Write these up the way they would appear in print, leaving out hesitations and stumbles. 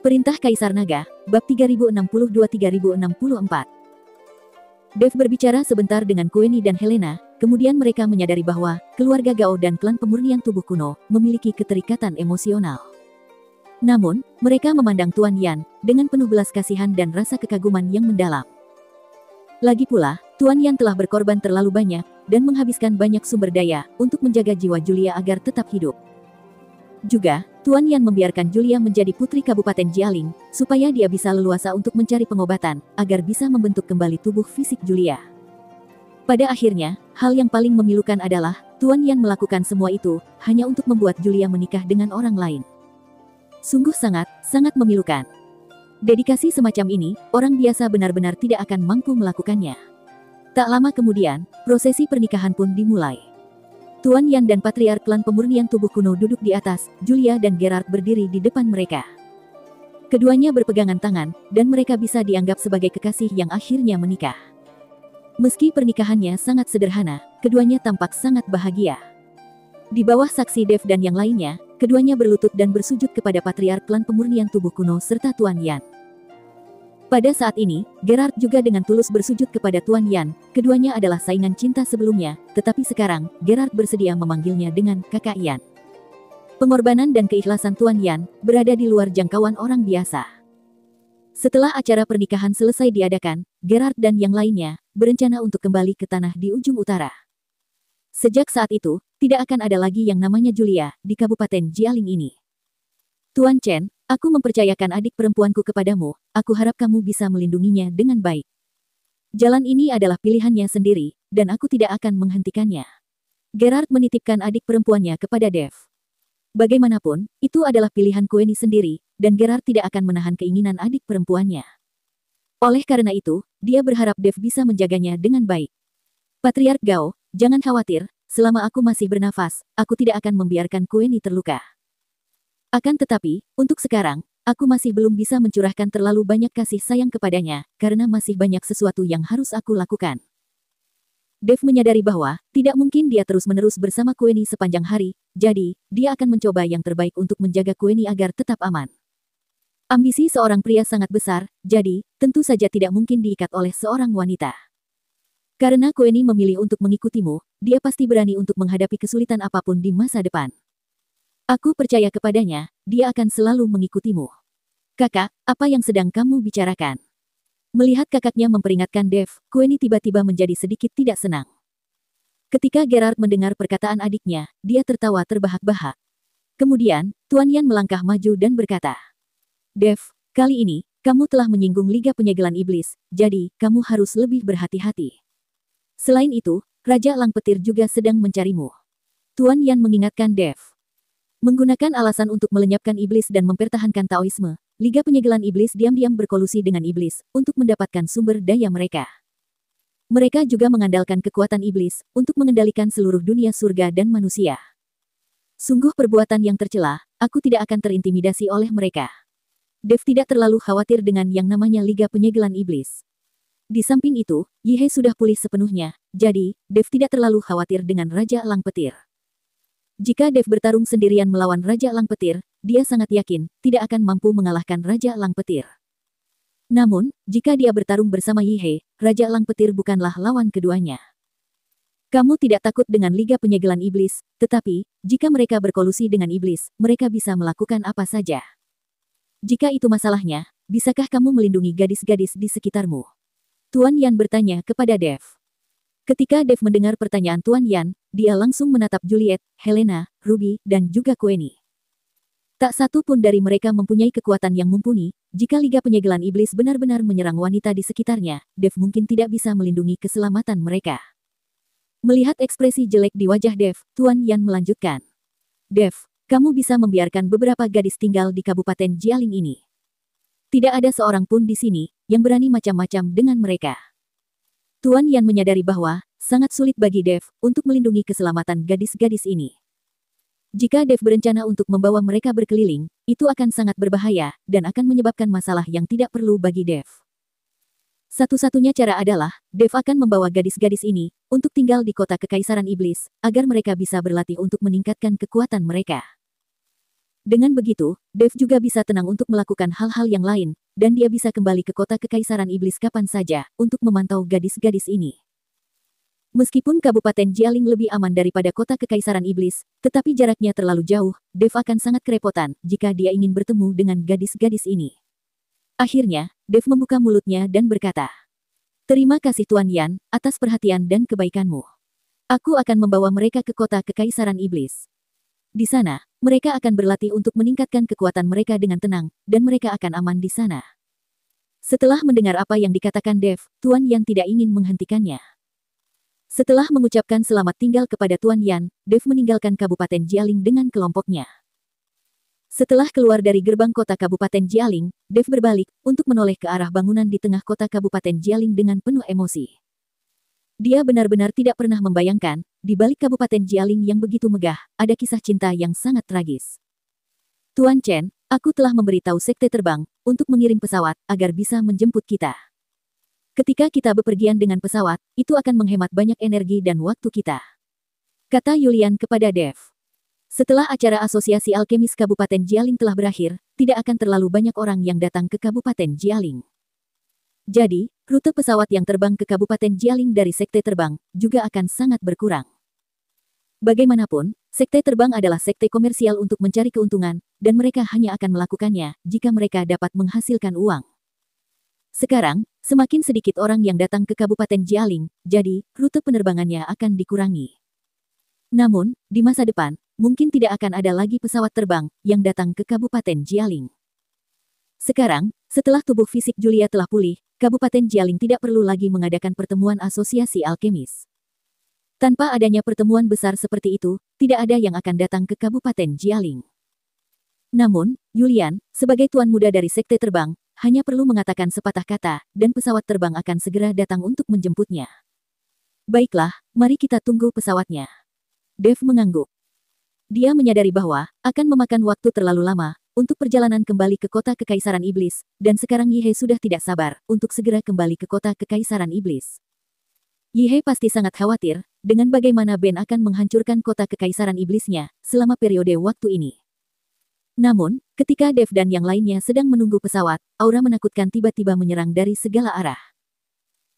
Perintah Kaisar Naga, Bab 3062-3064. Dev berbicara sebentar dengan Queenie dan Helena, kemudian mereka menyadari bahwa keluarga Gao dan klan pemurnian tubuh kuno memiliki keterikatan emosional. Namun, mereka memandang Tuan Yan dengan penuh belas kasihan dan rasa kekaguman yang mendalam. Lagi pula, Tuan Yan telah berkorban terlalu banyak dan menghabiskan banyak sumber daya untuk menjaga jiwa Julia agar tetap hidup. Juga, Tuan Yan membiarkan Julia menjadi putri Kabupaten Jialing, supaya dia bisa leluasa untuk mencari pengobatan, agar bisa membentuk kembali tubuh fisik Julia. Pada akhirnya, hal yang paling memilukan adalah, Tuan Yan melakukan semua itu, hanya untuk membuat Julia menikah dengan orang lain. Sungguh sangat memilukan. Dedikasi semacam ini, orang biasa benar-benar tidak akan mampu melakukannya. Tak lama kemudian, prosesi pernikahan pun dimulai. Tuan Yan dan Patriark klan pemurnian tubuh kuno duduk di atas, Julia dan Gerard berdiri di depan mereka. Keduanya berpegangan tangan, dan mereka bisa dianggap sebagai kekasih yang akhirnya menikah. Meski pernikahannya sangat sederhana, keduanya tampak sangat bahagia. Di bawah saksi Dev dan yang lainnya, keduanya berlutut dan bersujud kepada Patriark klan pemurnian tubuh kuno serta Tuan Yan. Pada saat ini, Gerard juga dengan tulus bersujud kepada Tuan Yan. Keduanya adalah saingan cinta sebelumnya, tetapi sekarang, Gerard bersedia memanggilnya dengan Kakak Yan. Pengorbanan dan keikhlasan Tuan Yan berada di luar jangkauan orang biasa. Setelah acara pernikahan selesai diadakan, Gerard dan yang lainnya berencana untuk kembali ke tanah di ujung utara. Sejak saat itu, tidak akan ada lagi yang namanya Julia di Kabupaten Jialing ini. Tuan Chen, aku mempercayakan adik perempuanku kepadamu, aku harap kamu bisa melindunginya dengan baik. Jalan ini adalah pilihannya sendiri, dan aku tidak akan menghentikannya. Gerard menitipkan adik perempuannya kepada Dev. Bagaimanapun, itu adalah pilihan Queenie sendiri, dan Gerard tidak akan menahan keinginan adik perempuannya. Oleh karena itu, dia berharap Dev bisa menjaganya dengan baik. Patriark Gao, jangan khawatir, selama aku masih bernafas, aku tidak akan membiarkan Queenie terluka. Akan tetapi, untuk sekarang, aku masih belum bisa mencurahkan terlalu banyak kasih sayang kepadanya, karena masih banyak sesuatu yang harus aku lakukan. Dev menyadari bahwa, tidak mungkin dia terus-menerus bersama Queenie sepanjang hari, jadi, dia akan mencoba yang terbaik untuk menjaga Queenie agar tetap aman. Ambisi seorang pria sangat besar, jadi, tentu saja tidak mungkin diikat oleh seorang wanita. Karena Queenie memilih untuk mengikutimu, dia pasti berani untuk menghadapi kesulitan apapun di masa depan. Aku percaya kepadanya, dia akan selalu mengikutimu. Kakak, apa yang sedang kamu bicarakan? Melihat kakaknya memperingatkan Dev, Queenie tiba-tiba menjadi sedikit tidak senang. Ketika Gerard mendengar perkataan adiknya, dia tertawa terbahak-bahak. Kemudian, Tuan Yan melangkah maju dan berkata, Dev, kali ini, kamu telah menyinggung Liga Penyegelan Iblis, jadi, kamu harus lebih berhati-hati. Selain itu, Raja Lang Petir juga sedang mencarimu. Tuan Yan mengingatkan Dev. Menggunakan alasan untuk melenyapkan iblis dan mempertahankan Taoisme, Liga Penyegelan Iblis diam-diam berkolusi dengan iblis untuk mendapatkan sumber daya mereka. Mereka juga mengandalkan kekuatan iblis untuk mengendalikan seluruh dunia surga dan manusia. Sungguh perbuatan yang tercela, aku tidak akan terintimidasi oleh mereka. Dev tidak terlalu khawatir dengan yang namanya Liga Penyegelan Iblis. Di samping itu, Yihe sudah pulih sepenuhnya, jadi, Dev tidak terlalu khawatir dengan Raja Lang Petir. Jika Dev bertarung sendirian melawan Raja Lang Petir, dia sangat yakin tidak akan mampu mengalahkan Raja Lang Petir. Namun, jika dia bertarung bersama Yihe, Raja Lang Petir bukanlah lawan keduanya. Kamu tidak takut dengan Liga Penyegelan Iblis, tetapi, jika mereka berkolusi dengan iblis, mereka bisa melakukan apa saja. Jika itu masalahnya, bisakah kamu melindungi gadis-gadis di sekitarmu? Tuan Yan bertanya kepada Dev. Ketika Dev mendengar pertanyaan Tuan Yan, dia langsung menatap Juliet, Helena, Ruby, dan juga Queenie. Tak satu pun dari mereka mempunyai kekuatan yang mumpuni. Jika Liga Penyegelan Iblis benar-benar menyerang wanita di sekitarnya, Dev mungkin tidak bisa melindungi keselamatan mereka. Melihat ekspresi jelek di wajah Dev, Tuan Yan melanjutkan. Dev, kamu bisa membiarkan beberapa gadis tinggal di Kabupaten Jialing ini. Tidak ada seorang pun di sini yang berani macam-macam dengan mereka. Tuan Yan menyadari bahwa, sangat sulit bagi Dev untuk melindungi keselamatan gadis-gadis ini. Jika Dev berencana untuk membawa mereka berkeliling, itu akan sangat berbahaya, dan akan menyebabkan masalah yang tidak perlu bagi Dev. Satu-satunya cara adalah, Dev akan membawa gadis-gadis ini, untuk tinggal di kota Kekaisaran Iblis, agar mereka bisa berlatih untuk meningkatkan kekuatan mereka. Dengan begitu, Dev juga bisa tenang untuk melakukan hal-hal yang lain, dan dia bisa kembali ke kota Kekaisaran Iblis kapan saja, untuk memantau gadis-gadis ini. Meskipun Kabupaten Jialing lebih aman daripada kota Kekaisaran Iblis, tetapi jaraknya terlalu jauh, Dev akan sangat kerepotan jika dia ingin bertemu dengan gadis-gadis ini. Akhirnya, Dev membuka mulutnya dan berkata, "Terima kasih Tuan Yan, atas perhatian dan kebaikanmu. Aku akan membawa mereka ke kota Kekaisaran Iblis. Di sana, mereka akan berlatih untuk meningkatkan kekuatan mereka dengan tenang, dan mereka akan aman di sana." Setelah mendengar apa yang dikatakan Dev, Tuan Yan tidak ingin menghentikannya. Setelah mengucapkan selamat tinggal kepada Tuan Yan, Dev meninggalkan Kabupaten Jialing dengan kelompoknya. Setelah keluar dari gerbang kota Kabupaten Jialing, Dev berbalik untuk menoleh ke arah bangunan di tengah kota Kabupaten Jialing dengan penuh emosi. Dia benar-benar tidak pernah membayangkan, di balik Kabupaten Jialing yang begitu megah, ada kisah cinta yang sangat tragis. "Tuan Chen, aku telah memberitahu Sekte Terbang untuk mengirim pesawat agar bisa menjemput kita. Ketika kita bepergian dengan pesawat, itu akan menghemat banyak energi dan waktu kita," kata Yulian kepada Dev. Setelah acara Asosiasi Alkemis Kabupaten Jialing telah berakhir, tidak akan terlalu banyak orang yang datang ke Kabupaten Jialing. Jadi, rute pesawat yang terbang ke Kabupaten Jialing dari Sekte Terbang juga akan sangat berkurang. Bagaimanapun, Sekte Terbang adalah sekte komersial untuk mencari keuntungan, dan mereka hanya akan melakukannya jika mereka dapat menghasilkan uang. Sekarang, semakin sedikit orang yang datang ke Kabupaten Jialing, jadi rute penerbangannya akan dikurangi. Namun, di masa depan, mungkin tidak akan ada lagi pesawat terbang yang datang ke Kabupaten Jialing. Sekarang, setelah tubuh fisik Julia telah pulih, Kabupaten Jialing tidak perlu lagi mengadakan pertemuan asosiasi alkemis. Tanpa adanya pertemuan besar seperti itu, tidak ada yang akan datang ke Kabupaten Jialing. Namun, Yulian, sebagai tuan muda dari Sekte Terbang, hanya perlu mengatakan sepatah kata, dan pesawat terbang akan segera datang untuk menjemputnya. "Baiklah, mari kita tunggu pesawatnya." Dev mengangguk. Dia menyadari bahwa akan memakan waktu terlalu lama untuk perjalanan kembali ke kota Kekaisaran Iblis, dan sekarang Yihe sudah tidak sabar untuk segera kembali ke kota Kekaisaran Iblis. Yihe pasti sangat khawatir dengan bagaimana Ben akan menghancurkan kota Kekaisaran Iblisnya selama periode waktu ini. Namun, ketika Dev dan yang lainnya sedang menunggu pesawat, aura menakutkan tiba-tiba menyerang dari segala arah.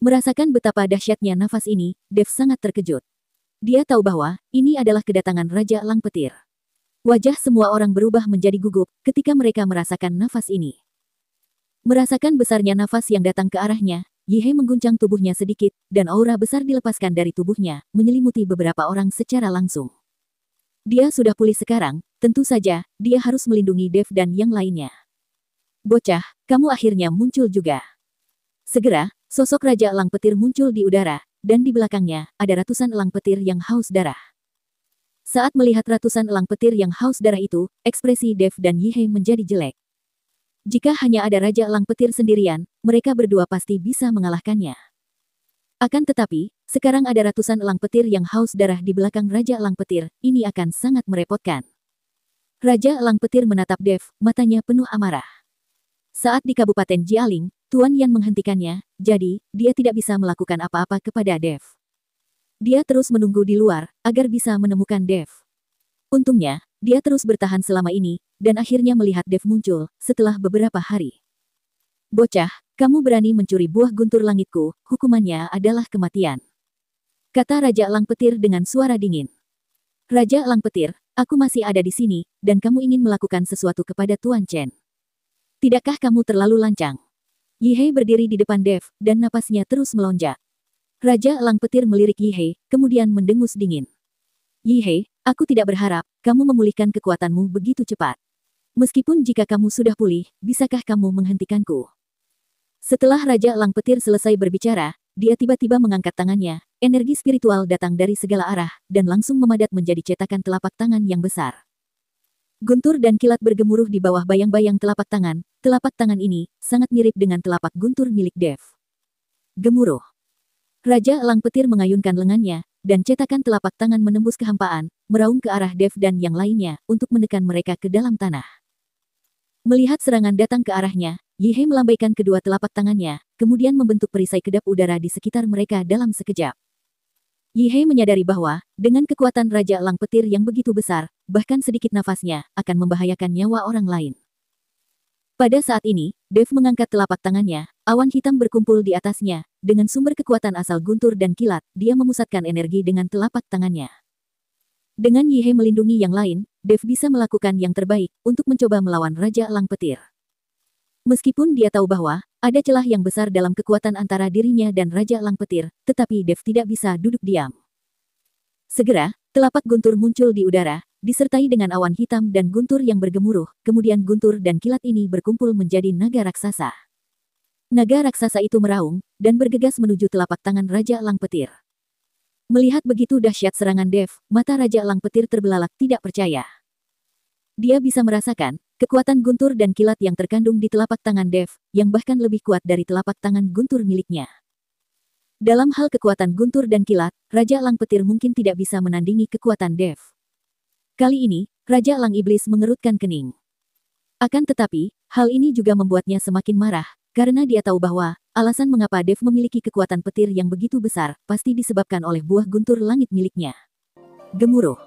Merasakan betapa dahsyatnya nafas ini, Dev sangat terkejut. Dia tahu bahwa ini adalah kedatangan Raja Lang Petir. Wajah semua orang berubah menjadi gugup ketika mereka merasakan nafas ini. Merasakan besarnya nafas yang datang ke arahnya, Yihe mengguncang tubuhnya sedikit, dan aura besar dilepaskan dari tubuhnya, menyelimuti beberapa orang secara langsung. Dia sudah pulih sekarang, tentu saja, dia harus melindungi Dev dan yang lainnya. "Bocah, kamu akhirnya muncul juga." Segera, sosok Raja Elang Petir muncul di udara, dan di belakangnya, ada ratusan elang petir yang haus darah. Saat melihat ratusan elang petir yang haus darah itu, ekspresi Dev dan Yihe menjadi jelek. Jika hanya ada Raja Elang Petir sendirian, mereka berdua pasti bisa mengalahkannya. Akan tetapi, sekarang ada ratusan elang petir yang haus darah di belakang Raja Elang Petir, ini akan sangat merepotkan. Raja Elang Petir menatap Dev, matanya penuh amarah. Saat di Kabupaten Jialing, Tuan Yan menghentikannya, jadi, dia tidak bisa melakukan apa-apa kepada Dev. Dia terus menunggu di luar, agar bisa menemukan Dev. Untungnya, dia terus bertahan selama ini, dan akhirnya melihat Dev muncul, setelah beberapa hari. "Bocah, kamu berani mencuri buah guntur langitku, hukumannya adalah kematian," kata Raja Elang Petir dengan suara dingin. "Raja Elang Petir, aku masih ada di sini, dan kamu ingin melakukan sesuatu kepada Tuan Chen. Tidakkah kamu terlalu lancang?" Yihe berdiri di depan Dev, dan napasnya terus melonjak. Raja Elang Petir melirik Yihe, kemudian mendengus dingin. "Yihe, aku tidak berharap kamu memulihkan kekuatanmu begitu cepat. Meskipun jika kamu sudah pulih, bisakah kamu menghentikanku?" Setelah Raja Elang Petir selesai berbicara, dia tiba-tiba mengangkat tangannya, energi spiritual datang dari segala arah, dan langsung memadat menjadi cetakan telapak tangan yang besar. Guntur dan kilat bergemuruh di bawah bayang-bayang telapak tangan ini, sangat mirip dengan telapak guntur milik Dev. Gemuruh. Raja Elang Petir mengayunkan lengannya, dan cetakan telapak tangan menembus kehampaan, meraung ke arah Dev dan yang lainnya, untuk menekan mereka ke dalam tanah. Melihat serangan datang ke arahnya, Yihe melambaikan kedua telapak tangannya, kemudian membentuk perisai kedap udara di sekitar mereka dalam sekejap. Yi He menyadari bahwa, dengan kekuatan Raja Elang Petir yang begitu besar, bahkan sedikit nafasnya, akan membahayakan nyawa orang lain. Pada saat ini, Dev mengangkat telapak tangannya, awan hitam berkumpul di atasnya, dengan sumber kekuatan asal guntur dan kilat, dia memusatkan energi dengan telapak tangannya. Dengan Yi He melindungi yang lain, Dev bisa melakukan yang terbaik, untuk mencoba melawan Raja Elang Petir. Meskipun dia tahu bahwa, ada celah yang besar dalam kekuatan antara dirinya dan Raja Elang Petir, tetapi Dev tidak bisa duduk diam. Segera, telapak guntur muncul di udara, disertai dengan awan hitam dan guntur yang bergemuruh, kemudian guntur dan kilat ini berkumpul menjadi naga raksasa. Naga raksasa itu meraung, dan bergegas menuju telapak tangan Raja Elang Petir. Melihat begitu dahsyat serangan Dev, mata Raja Elang Petir terbelalak tidak percaya. Dia bisa merasakan, kekuatan guntur dan kilat yang terkandung di telapak tangan Dev, yang bahkan lebih kuat dari telapak tangan guntur miliknya. Dalam hal kekuatan guntur dan kilat, Raja Elang Petir mungkin tidak bisa menandingi kekuatan Dev. Kali ini, Raja Elang Iblis mengerutkan kening. Akan tetapi, hal ini juga membuatnya semakin marah, karena dia tahu bahwa, alasan mengapa Dev memiliki kekuatan petir yang begitu besar, pasti disebabkan oleh buah guntur langit miliknya. Gemuruh.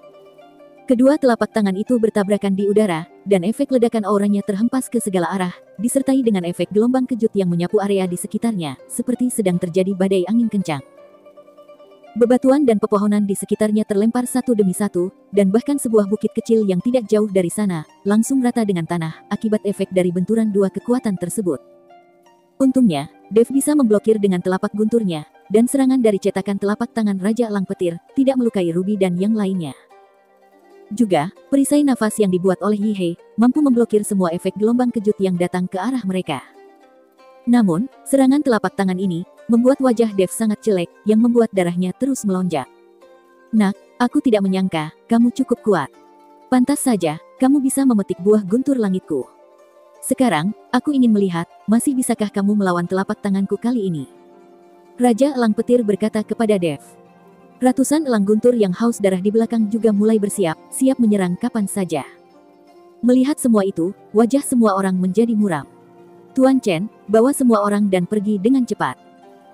Kedua telapak tangan itu bertabrakan di udara, dan efek ledakan auranya terhempas ke segala arah, disertai dengan efek gelombang kejut yang menyapu area di sekitarnya, seperti sedang terjadi badai angin kencang. Bebatuan dan pepohonan di sekitarnya terlempar satu demi satu, dan bahkan sebuah bukit kecil yang tidak jauh dari sana, langsung rata dengan tanah, akibat efek dari benturan dua kekuatan tersebut. Untungnya, Dev bisa memblokir dengan telapak gunturnya, dan serangan dari cetakan telapak tangan Raja Elang Petir, tidak melukai Ruby dan yang lainnya. Juga, perisai nafas yang dibuat oleh Yi He, mampu memblokir semua efek gelombang kejut yang datang ke arah mereka. Namun, serangan telapak tangan ini, membuat wajah Dev sangat jelek, yang membuat darahnya terus melonjak. Nak, aku tidak menyangka, kamu cukup kuat. Pantas saja, kamu bisa memetik buah guntur langitku. Sekarang, aku ingin melihat, masih bisakah kamu melawan telapak tanganku kali ini? Raja Elang Petir berkata kepada Dev. Ratusan elang guntur yang haus darah di belakang juga mulai bersiap, siap menyerang kapan saja. Melihat semua itu, wajah semua orang menjadi muram. Tuan Chen, bawa semua orang dan pergi dengan cepat.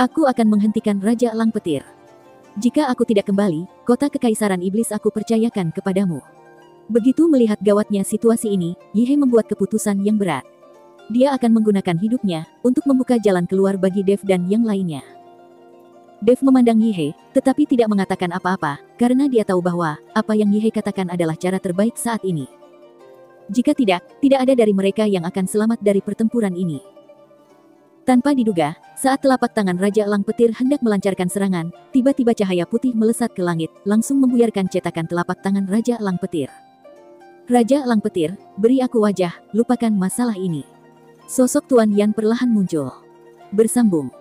Aku akan menghentikan Raja Elang Petir. Jika aku tidak kembali, kota Kekaisaran Iblis aku percayakan kepadamu. Begitu melihat gawatnya situasi ini, Yi He membuat keputusan yang berat. Dia akan menggunakan hidupnya, untuk membuka jalan keluar bagi Dev dan yang lainnya. Dev memandang Yi He, tetapi tidak mengatakan apa-apa, karena dia tahu bahwa, apa yang Yi He katakan adalah cara terbaik saat ini. Jika tidak, tidak ada dari mereka yang akan selamat dari pertempuran ini. Tanpa diduga, saat telapak tangan Raja Elang Petir hendak melancarkan serangan, tiba-tiba cahaya putih melesat ke langit, langsung membuyarkan cetakan telapak tangan Raja Elang Petir. Raja Elang Petir, beri aku wajah, lupakan masalah ini. Sosok Tuan Yan perlahan muncul. Bersambung.